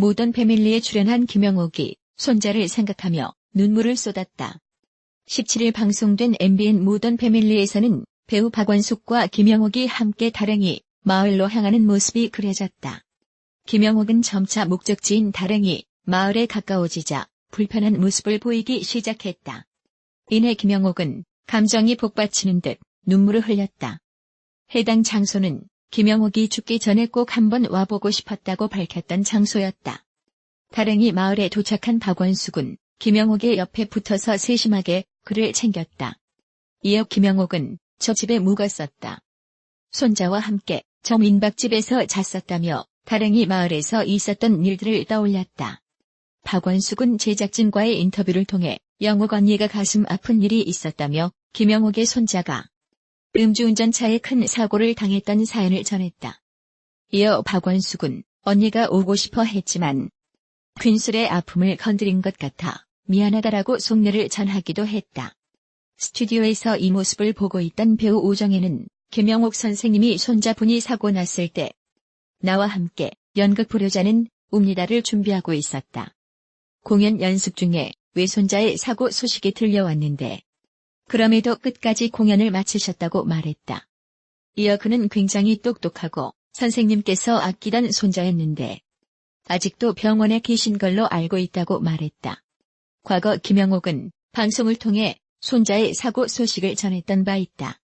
모던 패밀리에 출연한 김영옥이 손자를 생각하며 눈물을 쏟았다. 17일 방송된 MBN 모던 패밀리에서는 배우 박원숙과 김영옥이 함께 다랭이 마을로 향하는 모습이 그려졌다. 김영옥은 점차 목적지인 다랭이 마을에 가까워지자 불편한 모습을 보이기 시작했다. 이내 김영옥은 감정이 복받치는 듯 눈물을 흘렸다. 해당 장소는 김영옥이 죽기 전에 꼭 한번 와보고 싶었다고 밝혔던 장소였다. 다랭이 마을에 도착한 박원숙은 김영옥의 옆에 붙어서 세심하게 그를 챙겼다. 이어 김영옥은 저 집에 묵었었다. 손자와 함께 저 민박집에서 잤었다며 다랭이 마을에서 있었던 일들을 떠올렸다. 박원숙은 제작진과의 인터뷰를 통해 영옥 언니가 가슴 아픈 일이 있었다며 김영옥의 손자가 음주운전차에 큰 사고를 당했던 사연을 전했다. 이어 박원숙은 언니가 오고 싶어 했지만 균술의 아픔을 건드린 것 같아 미안하다라고 속내를 전하기도 했다. 스튜디오에서 이 모습을 보고 있던 배우 오정혜는 김영옥 선생님이 손자분이 사고 났을 때 나와 함께 연극 보려자는 웁니다를 준비하고 있었다. 공연 연습 중에 외손자의 사고 소식이 들려왔는데 그럼에도 끝까지 공연을 마치셨다고 말했다. 이어 그는 굉장히 똑똑하고 선생님께서 아끼던 손자였는데 아직도 병원에 계신 걸로 알고 있다고 말했다. 과거 김영옥은 방송을 통해 손자의 사고 소식을 전했던 바 있다.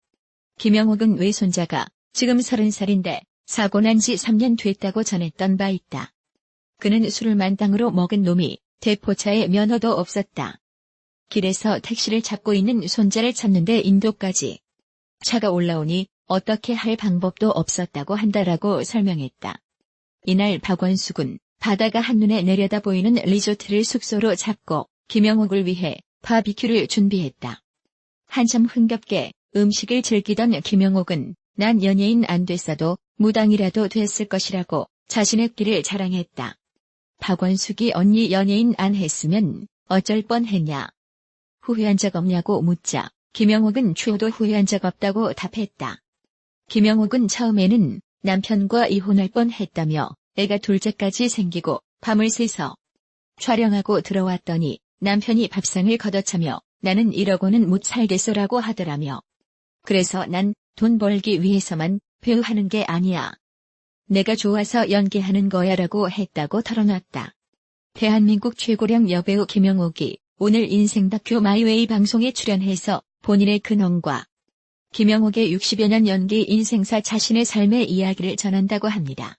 김영옥은 외손자가 지금 30살인데 사고 난 지 3년 됐다고 전했던 바 있다. 그는 술을 만땅으로 먹은 놈이 대포차에 면허도 없었다. 길에서 택시를 잡고 있는 손자를 찾는데 인도까지 차가 올라오니 어떻게 할 방법도 없었다고 한다라고 설명했다. 이날 박원숙은 바다가 한눈에 내려다 보이는 리조트를 숙소로 잡고 김영옥을 위해 바비큐를 준비했다. 한참 흥겹게 음식을 즐기던 김영옥은 난 연예인 안 됐어도 무당이라도 됐을 것이라고 자신의 끼를 자랑했다. 박원숙이 언니 연예인 안 했으면 어쩔 뻔했냐. 후회한 적 없냐고 묻자 김영옥은 추호도 후회한 적 없다고 답했다. 김영옥은 처음에는 남편과 이혼할 뻔했다며 애가 둘째까지 생기고 밤을 새서 촬영하고 들어왔더니 남편이 밥상을 걷어차며 나는 이러고는 못 살겠어라고 하더라며. 그래서 난 돈 벌기 위해서만 배우하는 게 아니야. 내가 좋아서 연기하는 거야라고 했다고 털어놨다. 대한민국 최고령 여배우 김영옥이 오늘 인생 다큐 마이웨이 방송에 출연해서 본인의 근황과 김영옥의 60여 년 연기 인생사 자신의 삶의 이야기를 전한다고 합니다.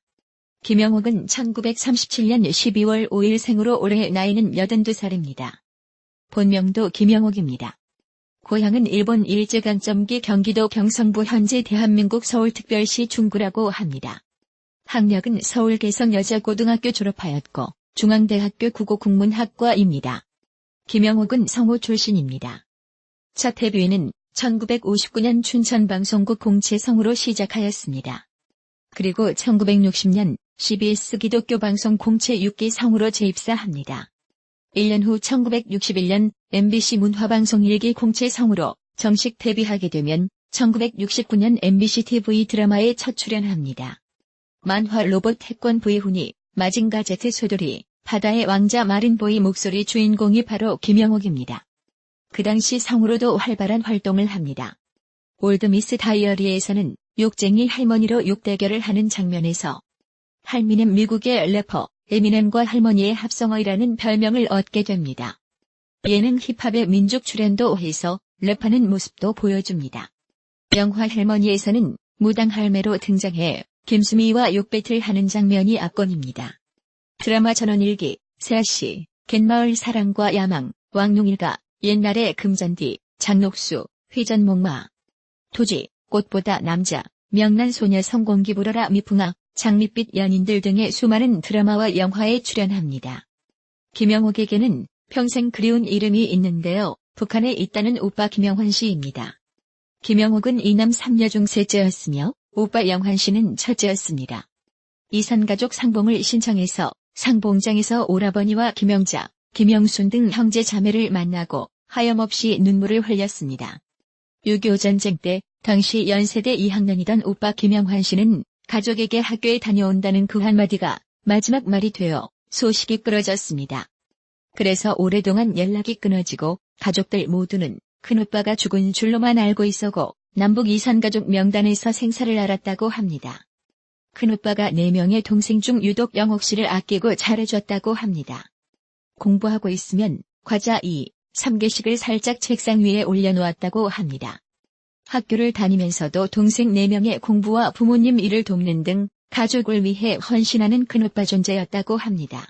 김영옥은 1937년 12월 5일 생으로 올해 나이는 82살입니다. 본명도 김영옥입니다. 고향은 일본 일제강점기 경기도 경성부 현재 대한민국 서울특별시 중구라고 합니다. 학력은 서울 개성여자고등학교 졸업하였고 중앙대학교 국어국문학과입니다. 김영옥은 성우 출신입니다. 첫 데뷔는 1959년 춘천방송국 공채성우로 시작하였습니다. 그리고 1960년 CBS 기독교 방송 공채 6기 성우로 재입사합니다. 1년 후 1961년 MBC 문화방송 1기 공채 성우로 정식 데뷔하게 되면 1969년 MBC TV 드라마에 첫 출연합니다. 만화 로봇 태권브이 훈이 마징가 제트 소돌이 바다의 왕자 마린보이 목소리 주인공이 바로 김영옥입니다. 그 당시 성우로도 활발한 활동을 합니다. 올드미스 다이어리에서는 욕쟁이 할머니로 욕대결을 하는 장면에서 할미넴 미국의 래퍼 에미넴과 할머니의 합성어이라는 별명을 얻게 됩니다. 예능 힙합의 민족 출연도 해서 랩하는 모습도 보여줍니다. 영화 할머니에서는 무당 할매로 등장해 김수미와 욕 배틀하는 장면이 압권입니다. 드라마 전원일기, 새아씨, 갯마을 사랑과 야망, 왕룡일가, 옛날의 금잔디, 장녹수, 회전목마, 토지, 꽃보다 남자, 명란소녀 성공기 불어라 미풍아, 장밋빛 연인들 등의 수많은 드라마와 영화에 출연합니다. 김영옥에게는 평생 그리운 이름이 있는데요. 북한에 있다는 오빠 김영환 씨입니다. 김영옥은 2남 3녀 중 셋째였으며 오빠 영환 씨는 첫째였습니다. 이산가족 상봉을 신청해서 상봉장에서 오라버니와 김영자, 김영순 등 형제 자매를 만나고 하염없이 눈물을 흘렸습니다. 6.25 전쟁 때 당시 연세대 2학년이던 오빠 김영환 씨는 가족에게 학교에 다녀온다는 그 한마디가 마지막 말이 되어 소식이 끊어졌습니다. 그래서 오랫동안 연락이 끊어지고 가족들 모두는 큰오빠가 죽은 줄로만 알고 있었고 남북 이산가족 명단에서 생사를 알았다고 합니다. 큰오빠가 4명의 동생 중 유독 영옥 씨를 아끼고 잘해줬다고 합니다. 공부하고 있으면 과자 2, 3개씩을 살짝 책상 위에 올려놓았다고 합니다. 학교를 다니면서도 동생 4명의 공부와 부모님 일을 돕는 등 가족을 위해 헌신하는 큰오빠 존재였다고 합니다.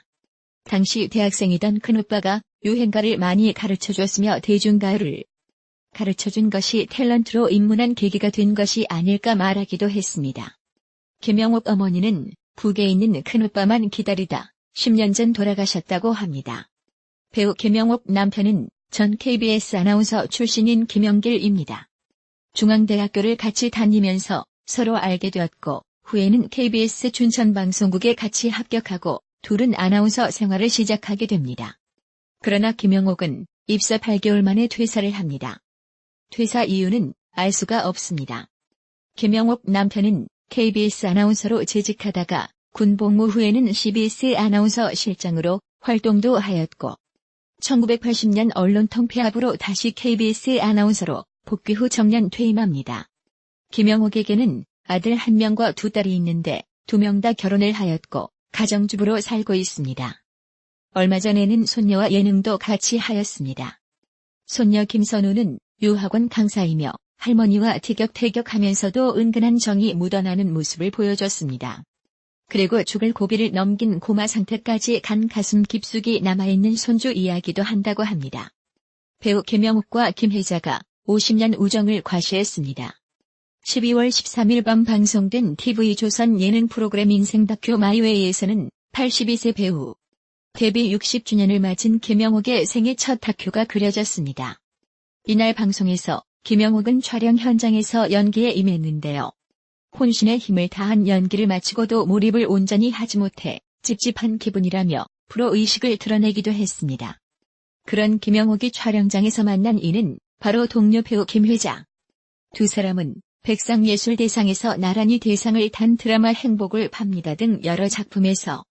당시 대학생이던 큰오빠가 유행가를 많이 가르쳐줬으며 대중가요를 가르쳐준 것이 탤런트로 입문한 계기가 된 것이 아닐까 말하기도 했습니다. 김영옥 어머니는 북에 있는 큰오빠만 기다리다 10년 전 돌아가셨다고 합니다. 배우 김영옥 남편은 전 KBS 아나운서 출신인 김영길입니다. 중앙대학교를 같이 다니면서 서로 알게 되었고 후에는 KBS 춘천방송국에 같이 합격하고 둘은 아나운서 생활을 시작하게 됩니다. 그러나 김영옥은 입사 8개월 만에 퇴사를 합니다. 퇴사 이유는 알 수가 없습니다. 김영옥 남편은 KBS 아나운서로 재직하다가 군복무 후에는 CBS 아나운서 실장으로 활동도 하였고 1980년 언론통 폐합으로 다시 KBS 아나운서로 복귀 후 정년 퇴임합니다. 김영옥에게는 아들 1명과 2딸이 있는데 2명 다 결혼을 하였고 가정주부로 살고 있습니다. 얼마 전에는 손녀와 예능도 같이 하였습니다. 손녀 김선우는 유학원 강사이며 할머니와 티격태격하면서도 은근한 정이 묻어나는 모습을 보여줬습니다. 그리고 죽을 고비를 넘긴 고마 상태까지 간 가슴 깊숙이 남아있는 손주 이야기도 한다고 합니다. 배우 김영옥과 김혜자가 50년 우정을 과시했습니다. 12월 13일 밤 방송된 TV조선 예능 프로그램 인생 다큐 마이웨이에서는 82세 배우 데뷔 60주년을 맞은 김영옥의 생애 첫 다큐가 그려졌습니다. 이날 방송에서 김영옥은 촬영 현장에서 연기에 임했는데요. 혼신의 힘을 다한 연기를 마치고도 몰입을 온전히 하지 못해 찝찝한 기분이라며 프로의식을 드러내기도 했습니다. 그런 김영옥이 촬영장에서 만난 이는 바로 동료 배우 김혜자. 두 사람은 백상예술대상에서 나란히 대상을 탄 드라마 행복을 팝니다 등 여러 작품에서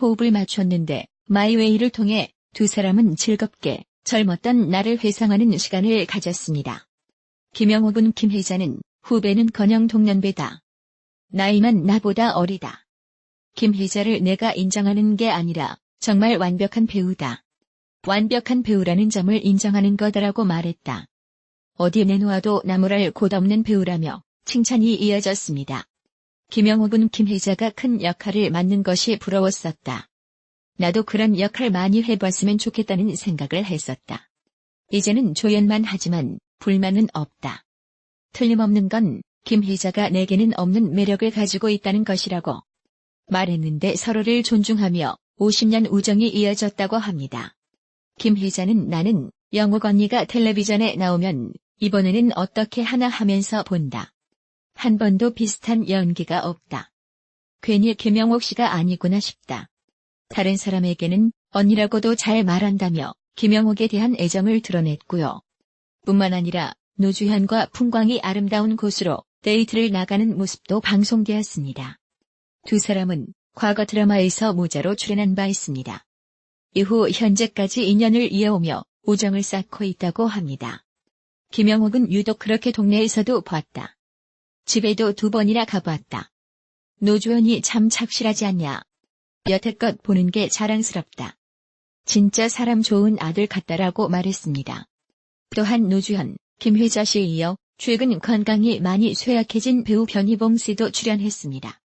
호흡을 맞췄는데 마이웨이를 통해 두 사람은 즐겁게 젊었던 나를 회상하는 시간을 가졌습니다. 김영옥은 김혜자는 후배는커녕 동년배다. 나이만 나보다 어리다. 김혜자를 내가 인정하는 게 아니라 정말 완벽한 배우다. 완벽한 배우라는 점을 인정하는 거다라고 말했다. 어디 내놓아도 나무랄 곳 없는 배우라며 칭찬이 이어졌습니다. 김영옥은 김혜자가 큰 역할을 맡는 것이 부러웠었다. 나도 그런 역할 많이 해봤으면 좋겠다는 생각을 했었다. 이제는 조연만 하지만 불만은 없다. 틀림없는 건 김혜자가 내게는 없는 매력을 가지고 있다는 것이라고 말했는데 서로를 존중하며 50년 우정이 이어졌다고 합니다. 김혜자는 나는 영옥 언니가 텔레비전에 나오면 이번에는 어떻게 하나 하면서 본다. 한 번도 비슷한 연기가 없다. 괜히 김영옥 씨가 아니구나 싶다. 다른 사람에게는 언니라고도 잘 말한다며 김영옥에 대한 애정을 드러냈고요. 뿐만 아니라 노주현과 풍광이 아름다운 곳으로 데이트를 나가는 모습도 방송되었습니다. 두 사람은 과거 드라마에서 모자로 출연한 바 있습니다. 이후 현재까지 인연을 이어오며 우정을 쌓고 있다고 합니다. 김영옥은 유독 그렇게 동네에서도 봤다. 집에도 2번이나 가봤다. 노주현이 참 착실하지 않냐. 여태껏 보는 게 자랑스럽다. 진짜 사람 좋은 아들 같다라고 말했습니다. 또한 노주현, 김혜자 씨에 이어 최근 건강이 많이 쇠약해진 배우 변희봉 씨도 출연했습니다.